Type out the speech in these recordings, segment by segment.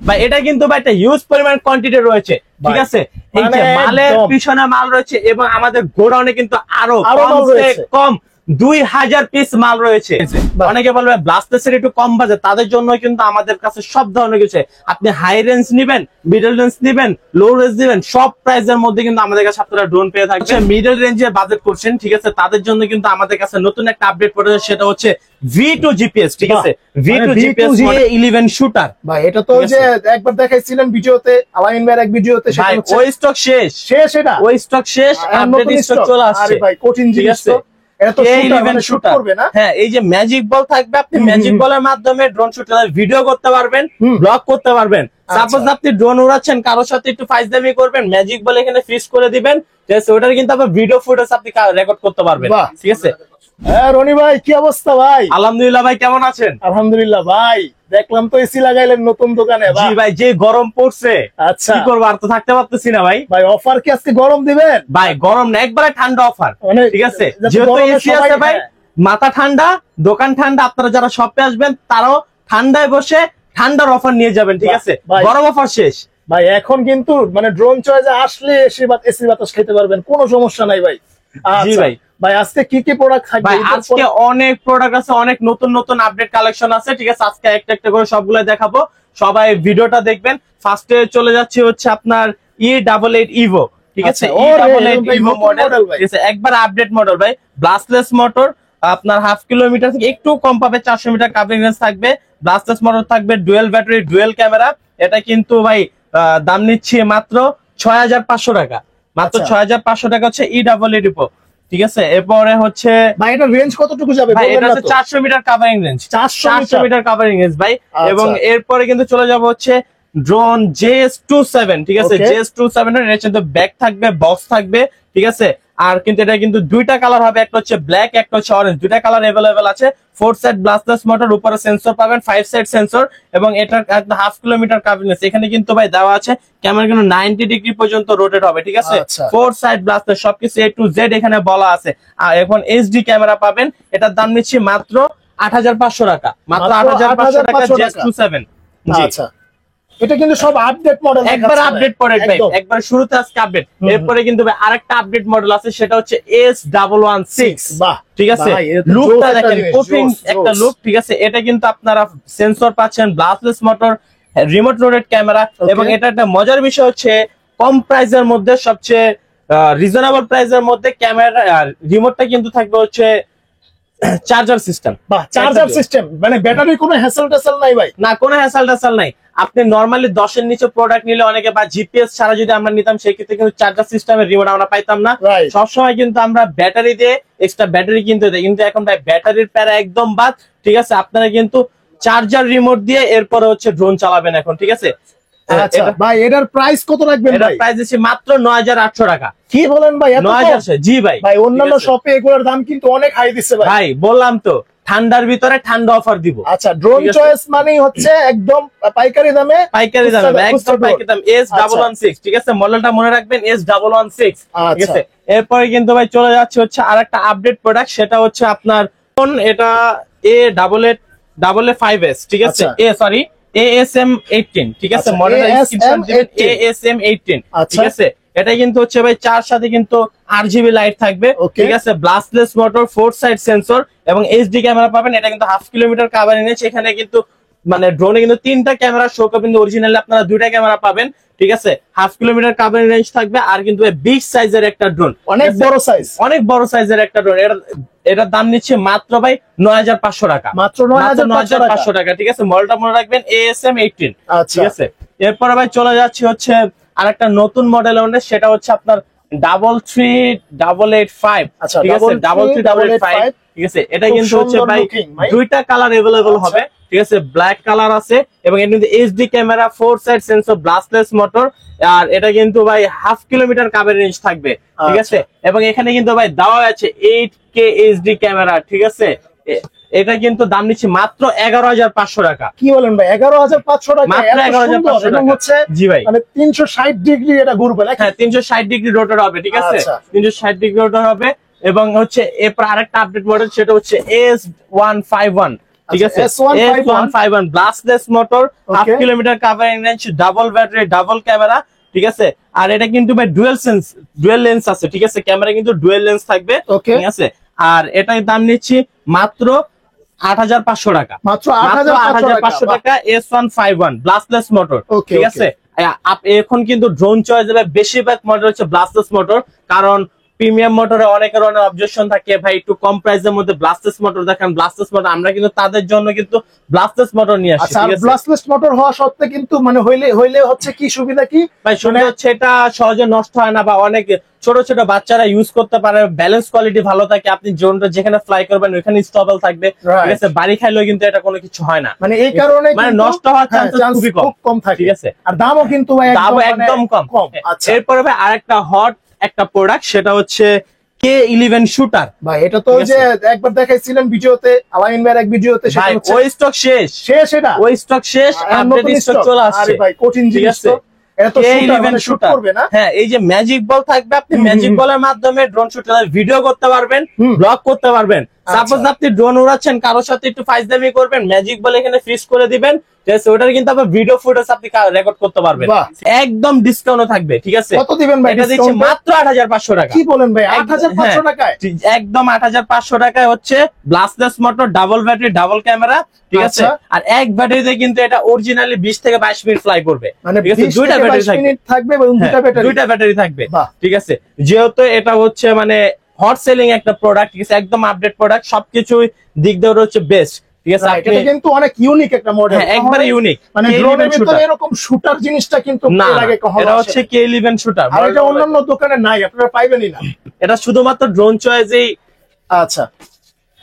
ভাই এটা কিন্তু ভাই একটা হিউজ পরিমাণ কোয়ান্টিটি রয়েছে, ঠিক আছে। এই যে মালের পিছনে মাল রয়েছে এবং আমাদের গোডাউনে কিন্তু আরো কম 2000 পিস মাল রয়েছে। অনেকে বলবে ব্লাস্টলেসের একটু কম বাজেট, তাদের জন্য কিন্তু আমাদের কাছে সব ধরনের কিছু। আপনি হাই রেঞ্জ নিবেন, মিডল রেঞ্জ নিবেন, লো রেঞ্জ নিবেন, সব প্রাইসের মধ্যে কিন্তু আমাদের কাছে আপনারা ড্রোন পেয়ে থাকবেন। মিডল রেঞ্জে বাজেট করছেন, ঠিক আছে, তাদের জন্য কিন্তু আমাদের কাছে নতুন একটা আপডেট পড়েছে, সেটা হচ্ছে V2 GPS, ঠিক আছে। V2 GPS 11 শুটার ভাই, এটা তো যে একবার দেখাইছিলেন ভিডিওতে, আলামিন ভাইয়ের এক ভিডিওতে, সেটা হচ্ছে ওই স্টক শেষ, এটা ওই স্টক শেষ, আপডেট স্টক চলে আসছে। আরে ভাই, কঠিন জিনিস তো। হ্যাঁ, এই যে ম্যাজিক বল থাকবে, আপনি ম্যাজিক বলের মাধ্যমে ড্রোন শুটার ভিডিও করতে পারবেন, ব্লগ করতে পারবেন। সাপোজ আপনি ড্রোন উড়াচ্ছেন, কারোর সাথে একটু ফাইজলামি করবেন, ম্যাজিক বল এখানে ফিক্স করে দিবেন, ঠিক আছে, ওটার কিন্তু আবার ভিডিও ফুটেজ আপনি রেকর্ড করতে পারবেন, ঠিক আছে। হ্যাঁ রনি ভাই, কি অবস্থা ভাই? আলহামদুলিল্লাহ ভাই, কেমন আছেন? আলহামদুলিল্লাহ ভাই, দেখলাম তো এসি লাগাইলেন নতুন দোকানে। জি ভাই, যে গরম পড়ছে, আচ্ছা কি করবো, আর তো থাকতে পারতেছি না ভাই। ভাই অফার কি আজকে গরম দিবেন? ভাই গরম না, একবারে ঠান্ডা অফার, ঠিক আছে। যেহেতু এসি আছে ভাই, মাথা ঠান্ডা, দোকান ঠান্ডা, আপনারা যারা শপে আসবেন তারাও ঠান্ডায় বসে ঠান্ডার অফার নিয়ে যাবেন, ঠিক আছে। গরম অফার শেষ ভাই, এখন কিন্তু মানে ড্রোন চয়েসে আসলে এসি বাতাস খেতে পারবেন, কোনো সমস্যা নাই ভাই। জি ভাই। ভাই আজকে কি কি প্রোডাক্ট থাকবে? ভাই আজকে অনেক প্রোডাক্ট আছে, অনেক নতুন নতুন আপডেট কালেকশন আছে, ঠিক আছে। আজকে একটা একটা করে সবগুলো দেখাবো, সবাই ভিডিওটা দেখবেন। ফার্স্টে চলে যাচ্ছে হচ্ছে আপনার E88 ইভো, ঠিক আছে। E88 ইভো মডেল, ঠিক আছে, একবার আপডেট মডেল ভাই। ব্লাস্টলেস মোটর, আপনার 1/2 কিলোমিটার থেকে একটু কম পাবে, 400 মিটার কাভারিং রেঞ্জ থাকবে। ব্লাস্টলেস মোটর থাকবে, ডুয়েল ব্যাটারি, ডুয়েল ক্যামেরা। এটা কিন্তু ভাই দাম নিচ্ছে মাত্র 6500 টাকা, মাত্র 6500 টাকা হচ্ছে E88 ইভো, ঠিক আছে। এরপরে হচ্ছে ভাই এটা রেঞ্জ কতটুকু যাবে? ভাই এটা হচ্ছে 400 metre covering range, 400 metre covering range ভাই। এবং এরপরে কিন্তু চলে যাব হচ্ছে ড্রোন JS27, ঠিক আছে। JS27 এর কিন্তু ব্যাগ থাকবে, বক্স থাকবে, ঠিক আছে। আর কিন্তু এটা কিন্তু দুইটা কালার হবে, একটা হচ্ছে ব্ল্যাক, একটা হচ্ছে অরেঞ্জ, দুইটা কালার अवेलेबल আছে। 4 সাইড ব্লাস্টলেস মোটর, উপরে সেন্সর পাবেন, 5 সাইড সেন্সর, এবং এটার 1/2 কিলোমিটার কাভারিং। এখানে কিন্তু ভাই দেওয়া আছে ক্যামেরা কিন্তু 90 ডিগ্রি পর্যন্ত রোটেট হবে, ঠিক আছে। 4 সাইড ব্লাস্টলেস, সবকিছু A to Z এখানে বলা আছে। আর এখন HD ক্যামেরা পাবেন, এটার দাম নিচ্ছি মাত্র 8500 টাকা, মাত্র 8500 টাকা JS27। আচ্ছা, এটা কিন্তু সব আপডেট মডেল, একবার আপডেট পড়ে ভাই, একবার শুরুতে আজকে আপডেট। এরপরে কিন্তু ভাই আরেকটা আপডেট মডেল আছে, সেটা হচ্ছে S116, বাহ, ঠিক আছে। লুকটা দেখেন, কঠিন একটা লুক, ঠিক আছে। এটা কিন্তু আপনারা সেন্সর পাচ্ছেন, ব্লাস্টলেস মোটর, রিমোট রোটেট ক্যামেরা, এবং এটা একটা মজার বিষয় হচ্ছে কম প্রাইসের মধ্যে, সবচেয়ে রিজনেবল প্রাইসের মধ্যে ক্যামেরা রিমোটটা কিন্তু থাকবে হচ্ছে চার্জার সিস্টেম। বাহ, চার্জার সিস্টেম, মানে ব্যাটারি কোনো হ্যাসেল ট্যাসেল নাই ভাই? না, কোনো হ্যাসেল ট্যাসেল নাই। আপনি নরমালি 10 এর নিচে প্রোডাক্ট নিলে অনেকে, বা জিপিএস ছাড়া যদি আমরা নিতাম, সেই ক্ষেত্রে কিন্তু চার্জার সিস্টেমের রিমোট আমরা পাইতাম না। সবসময় কিন্তু আমরা ব্যাটারি দিয়ে এক্সট্রা ব্যাটারি কিনতে দেই, কিন্তু এখন ভাই ব্যাটারির প্যারা একদম বাদ, ঠিক আছে। আপনারা কিন্তু চার্জার রিমোট দিয়ে এরপরে হচ্ছে ড্রোন চালাবেন এখন, ঠিক আছে। আচ্ছা ভাই, এটার প্রাইস কত রাখবেন? এটার প্রাইস দিচ্ছি মাত্র 9800 টাকা। কি বলেন ভাই, 9000? জি ভাই। ভাই অন্যান্য শপে এগুলোর দাম কিন্তু অনেক হাই দিচ্ছে ভাই। ভাই বললাম তো, ঠান্ডার ভিতরে ঠান্ডা অফার দিব। আচ্ছা, ড্রোন চয়েস মানে হচ্ছে একদম পাইকারি দামে, একদম পাইকারি দাম। S116, ঠিক আছে, মডেলটা মনে রাখবেন, S116, ঠিক আছে। এরপরে কিন্তু ভাই চলে যাচ্ছে হচ্ছে আরেকটা আপডেট প্রোডাক্ট, সেটা হচ্ছে আপনার এটা A888-5S, ঠিক আছে। সরি, ASM18, ঠিক আছে। মডেল ASM18, ঠিক আছে। এটা কিন্তু হচ্ছে ভাই 4 সাথে কিন্তু RGB লাইট থাকবে, ঠিক আছে। ব্লাস্টলেস মোটর, 4 সাইড সেন্সর, এবং HD ক্যামেরা পাবেন। এটা কিন্তু 1/2 কিলোমিটার কাভারিং রেঞ্জ। এখানে কিন্তু মানে ড্রোনে কিন্তু 3টা ক্যামেরা শো করবে, কিন্তু অরিজিনালি আপনারা 2টা ক্যামেরা পাবেন, ঠিক আছে। 1/2 কিলোমিটার কাভারিং রেঞ্জ থাকবে। আর কিন্তু বিগ সাইজের একটা ড্রোন, অনেক বড় সাইজ, অনেক বড় সাইজের একটা ড্রোন। এটার দাম নিচ্ছে মাত্র ভাই 9500 টাকা, মাত্র 9500 টাকা, ঠিক আছে। মডেলটা মনে রাখবেন, ASM18, ঠিক আছে। এরপরে ভাই চলে যাচ্ছে হচ্ছে আরেকটা নতুন মডেল, সেটা হচ্ছে আপনার 33885, ঠিক আছে। 33885, ঠিক আছে। এটা কিন্তু হচ্ছে ভাই দুইটা কালার अवेलेबल হবে, ঠিক আছে। ব্ল্যাক কালার আছে, এবং এর মধ্যে HD camera, 4 side sensor, brushless motor. আর এটা কিন্তু ভাই 1/2 কিলোমিটার কাভারিং রেঞ্জ থাকবে, ঠিক আছে। এবং এখানে কিন্তু ভাই দেওয়া আছে 8K HD ক্যামেরা, ঠিক আছে। এটা কিন্তু দাম নিচ্ছে মাত্র 11500 টাকা। কি বলেন ভাই, 11500 টাকা? মাত্র 11500 টাকা হচ্ছে, জি ভাই। মানে 360 ডিগ্রি এটা ঘুরবে নাকি? হ্যাঁ, 360 ডিগ্রি রোটেট হবে, ঠিক আছে। 360 ডিগ্রি রোটেট হবে। এবং হচ্ছে এরপর আরেকটা আপডেট মডেল, সেটা হচ্ছে S151, ঠিক আছে S151 ব্লাস্টলেস motor, half kilometre covering range, double battery, double camera, ঠিক আছে। আর এটা কিন্তু ভাই ডুয়েল লেন্স আছে, ঠিক আছে, ক্যামেরা কিন্তু ডুয়েল লেন্স থাকবে, ঠিক আছে। আর এটার দাম নিচ্ছি মাত্র ৮৫০০ টাকা, মাত্র ৮৫০০ টাকা S151 ব্লাস্টলেস মোটর, ঠিক আছে। এখন কিন্তু ড্রোন চয়েস যাবে, বেশিরভাগ মোটর হচ্ছে ব্লাস্টলেস মোটর, কারণ প্রিমিয়াম মোটরে অনেক ধরনের অবজেকশন থাকে, ভাই একটু কম প্রাইসের মধ্যে ব্লাস্টলেস মোটর দেখেন, ব্লাস্টলেস মোটর আমরা কিন্তু তাদের জন্য কিন্তু ব্লাস্টলেস মোটর নিয়ে আসছি, ঠিক আছে। ব্লাস্টলেস মোটর হওয়া সত্ত্বেও কিন্তু মানে হইলে হচ্ছে কি সুবিধা কি ভাই, সুবিধা হচ্ছে এটা সহজে নষ্ট হয় না, বা অনেক ছোট ছোট বাচ্চারা ইউজ করতে পারে, ব্যালেন্স কোয়ালিটি ভালো থাকে, আপনি ড্রোনটা যেখানে ফ্লাই করবেন ওখানে স্টেবল থাকবে, ঠিক আছে। বাড়ি খাইলেও কিন্তু এটা কোনো কিছু হয় না, মানে এই কারণে মানে নষ্ট হওয়ার চান্স খুবই কম থাকে, ঠিক আছে। আর দামও কিন্তু ভাই একদম কম। আচ্ছা, এরপরে ভাই আরেকটা হট একটা প্রোডাক্ট, সেটা হচ্ছে K11 শুটার। ভাই এটা তো যে একবার দেখাইছিলেন ভিডিওতে, আলামিন ভাইয়ের এক ভিডিওতে, সেটা হচ্ছে ওই স্টক শেষ, এটা ওই স্টক শেষ, আপডেট স্টক চলে আসছে। আরে ভাই কঠিন জিনিস তো, এটা তো শুট করবে না। হ্যাঁ, এই যে ম্যাজিক বল থাকবে, আপনি ম্যাজিক বলের মাধ্যমে ড্রোন শুটার ভিডিও করতে পারবেন, ব্লগ করতে পারবেন। সাপোজ আপনি ড্রোন উড়াচ্ছেন, কারোর সাথে একটু ফাইজলামি করবেন, ম্যাজিক বল এখানে ফিক্স করে দিবেন, ওটার কিন্তু আপনার ভিডিও ফুটেজ আপনি রেকর্ড করতে পারবেন, একদম ডিসকাউন্ট থাকবে, ঠিক আছে। কত দিবেন ভাই? এটা দিচ্ছি মাত্র ৮৫০০ টাকা। কি বলেন ভাই, ৮৫০০ টাকায়? একদম ৮৫০০ টাকায় হচ্ছে ব্লাস্টলেস motor, double battery, double camera, ঠিক আছে। আর এক ব্যাটারিতে কিন্তু এটা অরিজিনালি ২০ থেকে ২২ মিনিট ফ্লাই করবে, ঠিক আছে। দুইটা ব্যাটারি থাকবে এবং দুইটা ব্যাটারি থাকবে, ঠিক আছে। যেহেতু এটা হচ্ছে মানে হট সেলিং একটা প্রোডাক্ট, ঠিক আছে, একদম আপডেট প্রোডাক্ট, সবকিছুই দিক দিয়ে হচ্ছে বেস্ট, ঠিক আছে। এটা কিন্তু অনেক ইউনিক একটা মডেল, একবারে ইউনিক, মানে ড্রোনের ভিতরে এরকম শুটার জিনিসটা কিন্তু এর আগে কখনো, এটা হচ্ছে K11 শুটার, আর এটা অন্যান্য দোকানে নাই, আপনারা পাইবেনই না, এটা শুধুমাত্র ড্রোন চয়েসেই। আচ্ছা,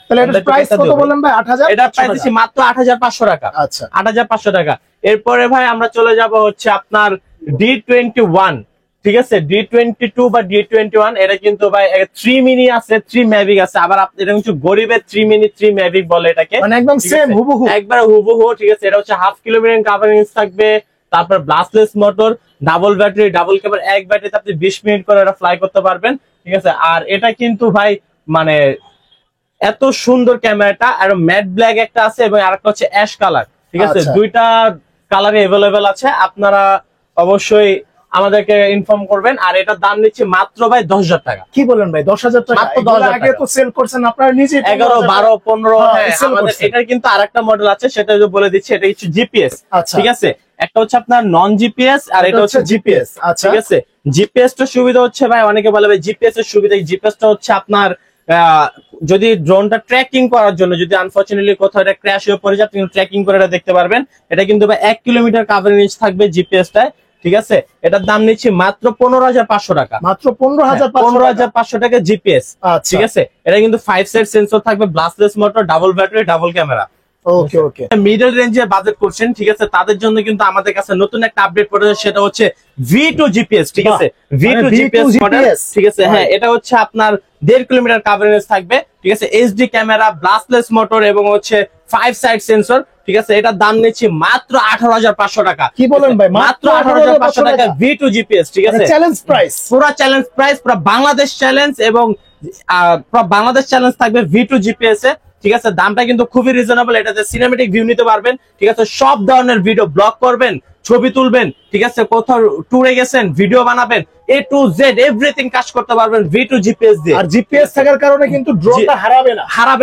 তাহলে এটার প্রাইস কত বলেন ভাই? ৮০০০। এটা প্রাইস দিছি মাত্র ৮৫০০ টাকা। আচ্ছা, ৮৫০০ টাকা। এরপরে ভাই আমরা চলে যাব হচ্ছে আপনার D21, ঠিক আছে। D22 বা D21, এটা কিন্তু ভাই 3 মিনি আছে, 3 ম্যাভিক আছে, আবার এটা হচ্ছে গরিবের 3 মিনি 3 ম্যাভিক বলে এটাকে, মানে একদম সেম হুবহু, একবার হুবহু, ঠিক আছে। এটা হচ্ছে হাফ কিলোমিটার কাভারিং থাকবে, তারপর ব্লাস্টলেস motor, double battery, double camera, এক ব্যাটারিতে আপনি 20 মিনিট করে এটা ফ্লাই করতে পারবেন, ঠিক আছে। আর এটা কিন্তু ভাই মানে এত সুন্দর ক্যামেরাটা, আর ম্যাট ব্ল্যাক একটা আছে এবং আরেকটা হচ্ছে অ্যাশ কালার, ঠিক আছে। দুইটা কালারে अवेलेबल আছে, আপনারা অবশ্যই আমাদেরকে ইনফর্ম করবেন। আর এটার দাম নিচ্ছে মাত্র ভাই ১০০০০ টাকা। কি বলেন ভাই, ১০০০০ টাকা? মাত্র ১০০০০ আগে তো সেল করছেন আপনারা নিজে ১১, ১২, ১৫। আমাদের এটার কিন্তু আরেকটা মডেল আছে, সেটা বলে দিচ্ছি, এটা হচ্ছে জিপিএস, ঠিক আছে। একটা হচ্ছে আপনার নন জিপিএস, আর এটা হচ্ছে জিপিএস, ঠিক আছে। জিপিএস টা সুবিধা হচ্ছে ভাই, অনেকে বলে ভাই জিপিএস এর সুবিধা, জিপিএস টা হচ্ছে আপনার যদি ড্রোনটা ট্র্যাকিং করার জন্য, যদি আনফরচুনেটলি কোথাও এটা ক্র্যাশ হয়ে পড়ে যায়, আপনি ট্র্যাকিং করে এটা দেখতে পারবেন। এটা কিন্তু ভাই ১ কিলোমিটার কাভারিং রেঞ্জ থাকবে জিপিএস টায়, ঠিক আছে। এটার দাম নিচ্ছি মাত্র ১৫৫০০ টাকা, মাত্র ১৫৫০০ টাকা জিপিএস, ঠিক আছে। এটা কিন্তু 5 সেট সেন্সর থাকবে, brushless motor, double battery, double camera. Okay okay, middle রেঞ্জে বাজেট করছেন, ঠিক আছে, তাদের জন্য কিন্তু আমাদের কাছে নতুন একটা আপডেট পড়েছে, সেটা হচ্ছে V2 জিপিএস, ঠিক আছে। V2 জিপিএস মডেল, ঠিক আছে। হ্যাঁ, এটা হচ্ছে আপনার ১.৫ কিলোমিটার কাভারেজ থাকবে, ঠিক আছে। এইচডি ক্যামেরা, ব্লাস্টলেস মোটর এবং হচ্ছে 5 সাইড সেন্সর, ঠিক আছে। এটার দাম নিচ্ছি মাত্র ১৮৫০০ টাকা। কি বলেন ভাই, মাত্র ১৮৫০০ টাকা V2 জিপিএস, ঠিক আছে। চ্যালেঞ্জ প্রাইস, পুরো চ্যালেঞ্জ প্রাইস, পুরো বাংলাদেশ চ্যালেঞ্জ, এবং পুরো বাংলাদেশ চ্যালেঞ্জ থাকবে V2 জিপিএস এ, ঠিক আছে। দামটা কিন্তু খুবই রিজনেবল, এটাতে সিনেমেটিক ভিউ নিতে পারবেন, ঠিক আছে। সব ধরনের ভিডিও ব্লগ করবেন, ছবি তুলবেন, ঠিক আছে, কোথাও ট্যুরে গেছেন ভিডিও বানাবেন, A to Z এভরিথিং কাজ করতে পারবেন V2 জিপিএস দিয়ে। আর জিপিএস থাকার কারণে কিন্তু ড্রোনটা হারাবে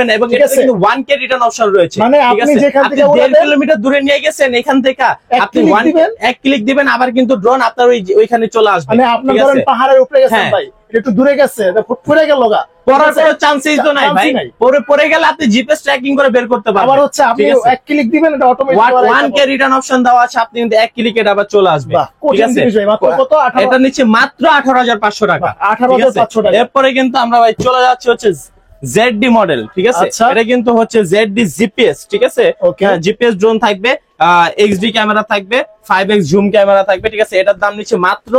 না, এবং এটা কিন্তু 1K রিটার্ন অপশন রয়েছে, মানে আপনি যেখান থেকে 1.৫ কিলোমিটার দূরে নিয়ে গেছেন, এখান থেকে আপনি 1 ক্লিক দিবেন, আবার কিন্তু ড্রোন আপনার ওইখানে চলে আসবে। মানে আপনি ধরেন পাহাড়ের উপরে গেছেন ভাই, একটু দূরে গেছে, ফুট পড়ে গেল গা, পড়ার কোনো চান্সই তো নাই ভাই, পড়ে গেলে আপনি জিপিএস ট্র্যাকিং করে বের করতে পারবেন। আবার হচ্ছে আপনি ১ ক্লিক দিবেন, এটা অটোমেটিক 1K রিটার্ন অপশন দেওয়া আছে, আপনি কিন্তু 1 ক্লিকে এটা আবার চলে আসবে, ঠিক আছে। এটা নিচে মাত্র ১৮৫০০ টাকা, ১৮৫০০ টাকা। এরপরে কিন্তু আমরা ভাই চলে যাচ্ছি হচ্ছে ZD মডেল, ঠিক আছে। এটা কিন্তু হচ্ছে ZD জিপিএস, ঠিক আছে। জিপিএস ড্রোন থাকবে, XD ক্যামেরা থাকবে, 5x জুম ক্যামেরা থাকবে, ঠিক আছে। এটার দাম নিচ্ছে মাত্র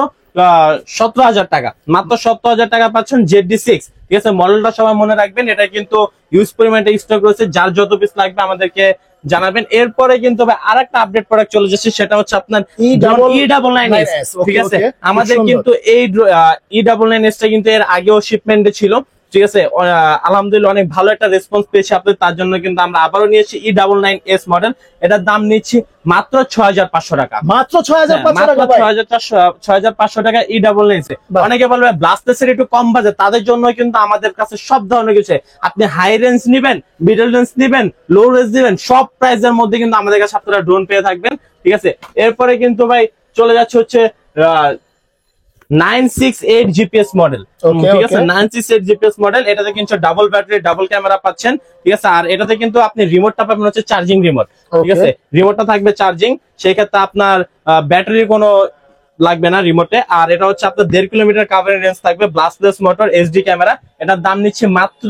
১৭০০০ টাকা, মাত্র ১৭০০০ টাকা পাচ্ছেন ZD6, ঠিক আছে। মডেলটা সবাই মনে রাখবেন, এটা কিন্তু ইউজ পরিমাণে স্টক রয়েছে, যার যত পিস লাগবে আমাদেরকে জানাবেন। এরপরে কিন্তু আরেকটা আপডেট প্রোডাক্ট চলে যাচ্ছে, সেটা হচ্ছে আপনার E99S, ঠিক আছে। আমাদের কিন্তু এই E99S টা কিন্তু এর আগেও শিপমেন্টে ছিল, ঠিক আছে, আলহামদুলিল্লাহ অনেক ভালো একটা রেসপন্স পেয়েছি আপনি, তার জন্য কিন্তু আমরা আবারও নিয়েছি E99S মডেল। এটার দাম নিচ্ছি মাত্র 6500 টাকা। মাত্র 6500 টাকা ভাই। 6500 টাকা E99। অনেকে বলবে ব্লাস্টেসের একটু কম বাজেট, তাদের জন্য কিন্তু আমাদের কাছে সব ধরনের কিছু, আপনি হাই রেঞ্জ নিবেন, মিডল রেঞ্জ নিবেন, লো রেঞ্জ নিবেন, সব প্রাইসের মধ্যে কিন্তু আমাদের কাছে আপনারা ড্রোন পেয়ে থাকবেন। ঠিক আছে, এরপরে কিন্তু ভাই চলে যাচ্ছে হচ্ছে 968 জিপিএস মডেল। ঠিক আছে, 968 জিপিএস মডেল। এটাতে কিন্তু ডাবল ব্যাটারি, ডাবল ক্যামেরা পাচ্ছেন। ঠিক আছে, আর এটাতে কিন্তু আপনি রিমোটটা পাবেন হচ্ছে চার্জিং রিমোট। ঠিক আছে, রিমোটটা থাকবে চার্জিং, সেই ক্ষেত্রে আপনার ব্যাটারি কোনো লাগবে না রিমোটে। আর এটা হচ্ছে আপনার 1.5 কিলোমিটার কাভারিং রেঞ্জ থাকবে, ব্লাস্টলেস মোটর, এইচডি ক্যামেরা। এটার দাম নিচ্ছে মাত্র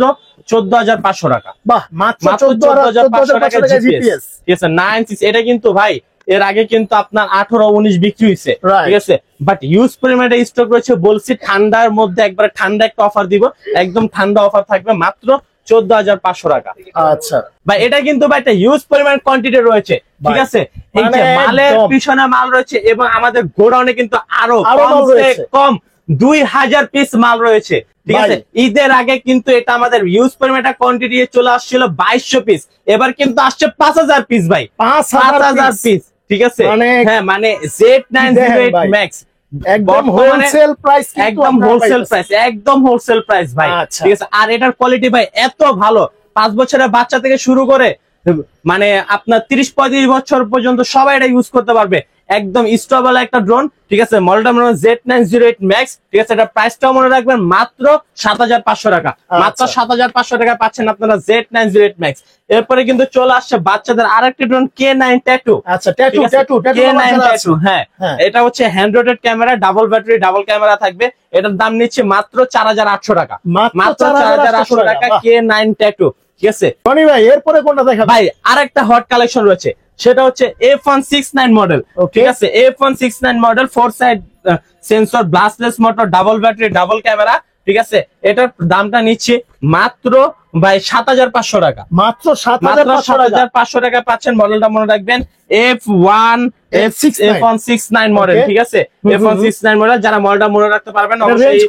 14500 টাকা। বাহ, মাত্র 14500 টাকা টাকা জিপিএস। ঠিক আছে, 96। এটা কিন্তু ভাই এর আগে কিন্তু আপনার 18-19 বিক্রি হয়েছে। ঠিক আছে, বাট ইউজ পরিমাণে স্টক রয়েছে। বলছি ঠান্ডার মধ্যে একবার ঠান্ডা একটা অফার দিব, একদম ঠান্ডা অফার থাকবে মাত্র 14500 টাকা। আচ্ছা ভাই এটা কিন্তু ভাই একটা হিউজ পরিমাণ কোয়ান্টিটি রয়েছে। ঠিক আছে, এই যে মালের পিছনে মাল রয়েছে এবং আমাদের গোডাউনে কিন্তু আরো কম 2000 পিস মাল রয়েছে। ঠিক আছে, ঈদের আগে কিন্তু এটা আমাদের হিউজ পরিমাণ একটা কোয়ান্টিটি চলে আসছিল 2200 পিস, এবার কিন্তু আসছে 5000 পিস ভাই, 5000 পিস। ঠিক আছে, হ্যাঁ মানে Z908 Max একদম হোলসেল প্রাইস, একদম হোলসেল প্রাইস, একদম হোলসেল প্রাইস ভাই। ঠিক আছে, আর এটার কোয়ালিটি ভাই এত ভালো, 5 বছরের বাচ্চা থেকে শুরু করে মানে আপনার 30-35 বছর পর্যন্ত সবাই এটা ইউজ করতে পারবে। একদম স্টেবল একটা ড্রোন। ঠিক আছে, মডেলটা Z908 Max। ঠিক আছে, এটা প্রাইসটাও মনে রাখবেন মাত্র 7500 টাকা। মাত্র 7500 টাকা পাচ্ছেন আপনারা Z908 Max। এরপরে কিন্তু চলে আসছে বাচ্চাদের আরেকটি ড্রোন K9 Tattoo। আচ্ছা, ট্যাটু K9 Tattoo, হ্যাঁ এটা হচ্ছে hand রোটেড camera, double battery, double camera থাকবে। এটার দাম নিচ্ছে মাত্র 4800 টাকা। মাত্র 4800 টাকা K9 Tattoo। ঠিক আছে, রনি ভাই এরপরে কোনটা দেখাবেন? ভাই আরেকটা হট কালেকশন রয়েছে, সেটা হচ্ছে F169 মডেল। ঠিক আছে, F169 model, 4 side sensor, brushless motor, double battery, double camera. ঠিক আছে, এটার দামটা নিচ্ছে মাত্র ভাই 7500 টাকা। মাত্র 7500 টাকা পাচ্ছেন। মডেলটা মনে রাখবেন F169 মডেল। ঠিক আছে, F169 মডেল। যারা মডেলটা মনে রাখতে পারবেন অবশ্যই।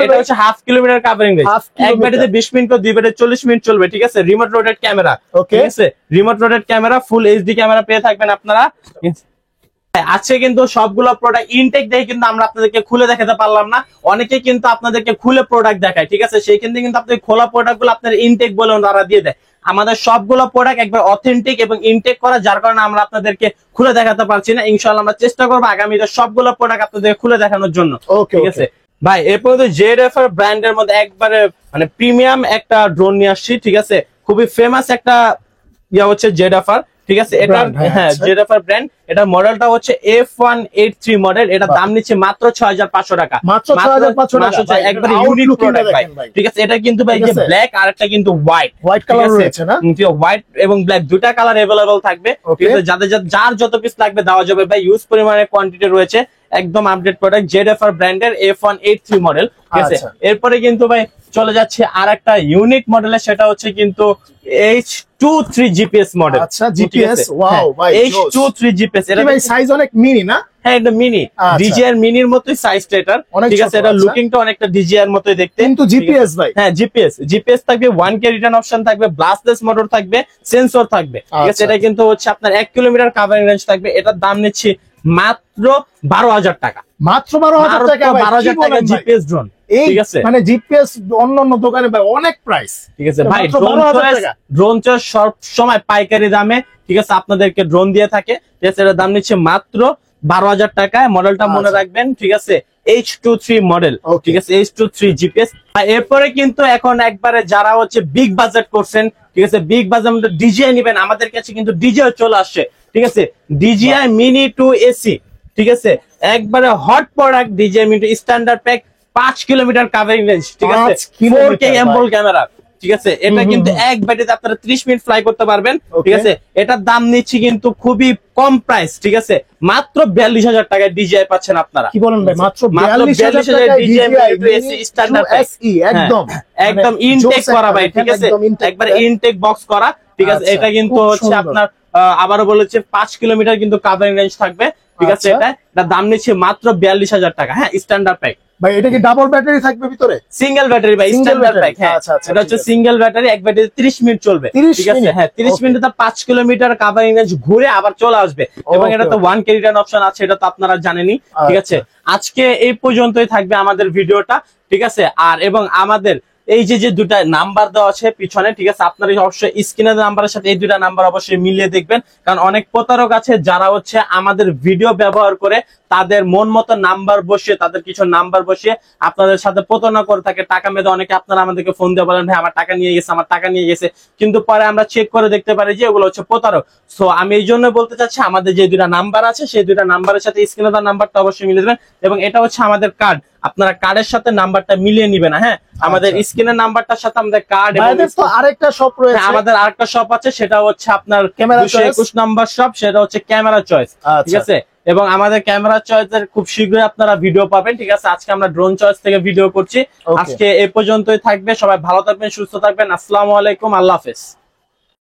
এটা হচ্ছে 1/2 কিলোমিটার কাভারিং রেঞ্জ, এক ব্যাটারিতে 20 মিনিট, 2 ব্যাটারি 40 মিনিট চলবে। ঠিক আছে, রিমোট রোটেট ক্যামেরা। ঠিক আছে, remote rotate camera, full HD camera পেয়ে থাকবেন আপনারা। আছে কিন্তু সবগুলো প্রোডাক্ট ইনটেক দেখে কিন্তু আমরা আপনাদেরকে খুলে দেখাতে পারলাম না। অনেকে কিন্তু আপনাদেরকে খুলে প্রোডাক্ট দেখায়। ঠিক আছে, সেই ক্ষেত্রে কিন্তু আপনি খোলা প্রোডাক্ট গুলো আপনার ইনটেক বলে তারা দিয়ে দেয়। আমাদের সবগুলো প্রোডাক্ট একবার অথেন্টিক এবং ইনটেক করা, যার কারণে আমরা আপনাদেরকে খুলে দেখাতে পারছি না। ইনশাআল্লাহ আমরা চেষ্টা করবো আগামীতে সবগুলো প্রোডাক্ট আপনাদের খুলে দেখানোর জন্য। ঠিক আছে ভাই, এরপর ZFR ব্র্যান্ডের মধ্যে একবারে মানে প্রিমিয়াম একটা ড্রোন নিয়ে আসছি। ঠিক আছে, খুবই ফেমাস একটা হচ্ছে ZFR। ঠিক আছে, এটা হ্যাঁ ZFR ব্র্যান্ড। এটা মডেলটা হচ্ছে F183 মডেল। এটা দাম নিচ্ছে মাত্র 6500 টাকা। মাত্র 6500 টাকা, একবার ইউনিক প্রোডাক্ট ভাই। ঠিক আছে, এটা কিন্তু ভাই যে ব্ল্যাক আর একটা কিন্তু হোয়াইট কালার রয়েছে না, হোয়াইট এবং ব্ল্যাক দুটা কালার अवेलेबल থাকবে। ঠিক আছে, যার যত পিস লাগবে দেওয়া যাবে ভাই, ইউজ পরিমাণে কোয়ান্টিটি রয়েছে। একদম আপডেট প্রোডাক্ট, ZFR ব্র্যান্ডের F183 মডেল। ঠিক আছে, এরপরে কিন্তু ভাই চলে যাচ্ছে আর একটা ইউনিক মডেলের, সেটা হচ্ছে কিন্তু H23 জিপিএস মডেল। আচ্ছা, জিপিএস, ওয়াও ভাই, H23 জিপিএস। এটা ভাই সাইজ অনেক মিনি না? হ্যাঁ, এটা মিনি, DJI মিনির মতোই সাইজটা এটার। ঠিক আছে, এটা লুকিংটা অনেকটা DJI এর মতোই দেখতে, কিন্তু জিপিএস ভাই। হ্যাঁ, জিপিএস থাকবে, 1K রিটার্ন অপশন থাকবে, ব্লাস্টলেস মোটর থাকবে, সেন্সর থাকবে। ঠিক আছে, এটা কিন্তু হচ্ছে আপনার 1 কিলোমিটার কাভারিং রেঞ্জ থাকবে। এটার দাম নিচ্ছি মাত্র 12000 টাকা। মাত্র 12000 টাকা, 12000 টাকা জিপিএস ড্রোন। ঠিক আছে, মানে জিপিএস অন্যান্য দোকানে ভাই অনেক প্রাইস। ঠিক আছে ভাই, ড্রোন চয়েস সব সময় পাইকারি দামে ঠিক আছে আপনাদেরকে ড্রোন দিয়ে থাকে। ঠিক আছে, এটার দাম নিচ্ছে মাত্র 12000 টাকা। মডেলটা মনে রাখবেন। ঠিক আছে, H23 মডেল। ঠিক আছে, H23 জিপিএস। এরপরে কিন্তু এখন একবারে যারা হচ্ছে বিগ বাজেট করছেন, ঠিক আছে, বিগ বাজেট DJI নিবেন, আমাদের কাছে কিন্তু DJI চলে আসছে। ঠিক আছে, DJI মিনি 2 AC। ঠিক আছে, একবারে hot product, DJI mini standard pack, 5 kilometre covering range. ঠিক আছে, 4K এম্বল ক্যামেরা। ঠিক আছে, এটা কিন্তু এক ব্যাটারিতে আপনারা 30 মিনিট ফ্লাই করতে পারবেন। ঠিক আছে, এটার দাম নিচ্ছি কিন্তু খুবই কম প্রাইস। ঠিক আছে, মাত্র 42000 টাকায় DJI পাচ্ছেন আপনারা। কি বলেন ভাই, মাত্র 42000 টাকায় DJI স্ট্যান্ডার্ড SE, একদম ইনটেক করা ভাই। ঠিক আছে, একবার ইনটেক বক্স করা। ঠিক আছে, এটা কিন্তু হচ্ছে আপনার আবারও বলেছে 5 কিলোমিটার কিন্তু কাভারিং রেঞ্জ থাকবে। ঠিক আছে, এটা দাম নিচ্ছে মাত্র 42000 টাকা। হ্যাঁ, স্ট্যান্ডার্ড প্যাক। ভাই এটা কি ডাবল ব্যাটারি থাকবে ভিতরে? সিঙ্গেল ব্যাটারি ভাই, Single স্ট্যান্ডার্ড battery, প্যাক। হ্যাঁ আচ্ছা, আচ্ছা, এটা হচ্ছে ঠিক আছে। সিঙ্গেল ব্যাটারি, এক ব্যাটারি 30 মিনিট চলবে। 30 ঠিক আছে, মিনিট? হ্যাঁ 30 Okay. মিনিটে 5 কিলোমিটার কাভারিং রেঞ্জ ঘুরে আবার চলে আসবে। এবং Okay, এটা তো okay. 1K রিটার্ন অপশন আছে, এটা তো আপনারা জানেনই। ঠিক আছে, আজকে এই পর্যন্তই থাকবে আমাদের ভিডিওটা। ঠিক আছে, আর এবং আমাদের এই যে দুটা নাম্বার দেওয়া আছে পিছনে, ঠিক আছে, আপনারা অবশ্যই স্ক্রিনের নাম্বারের সাথে এই দুটা নাম্বার অবশ্যই মিলিয়ে দেখবেন। কারণ অনেক প্রতারক আছে যারা হচ্ছে আমাদের ভিডিও ব্যবহার করে তাদের মন মতো নাম্বার বসিয়ে, তাদের কিছু নাম্বার বসিয়ে আপনাদের সাথে প্রতারণা করে থাকে, টাকা মেধে। অনেকে আপনারা আমাদেরকে ফোন দিয়ে বলেন ভাই আমার টাকা নিয়ে গেছে, আমার টাকা নিয়ে গেছে, কিন্তু পরে আমরা চেক করে দেখতে পারি যে এগুলো হচ্ছে প্রতারক। সো আমি এই জন্য বলতে চাচ্ছি আমাদের যে দুটা নাম্বার আছে সেই দুটা নাম্বারের সাথে স্ক্রিনে দেওয়া নাম্বারটা অবশ্যই মিলিয়ে দেবেন। এবং এটা হচ্ছে আমাদের কার্ড, আপনারা কার্ডের সাথে নাম্বারটা মিলিয়ে নিবেন। হ্যাঁ, আমাদের স্ক্রিনের নাম্বারটার সাথে আমাদের কার্ড এবং ভাইদের তো আরেকটা শপ রয়েছে। হ্যাঁ, আমাদের আরেকটা শপ আছে, সেটা হচ্ছে আপনার Camera 221 নাম্বার শপ, সেটা হচ্ছে ক্যামেরা চয়েস। ঠিক আচ্ছা। আছে, এবং আমাদের ক্যামেরা চয়েসের খুব শীঘ্রই আপনারা ভিডিও পাবেন। ঠিক আছে, আজকে আমরা ড্রোন চয়েস থেকে ভিডিও করছি। Okay. আজকে এই পর্যন্তই থাকবে, সবাই ভালো থাকবেন, সুস্থ থাকবেন। আসসালামু আলাইকুম, আল্লাহ হাফেজ।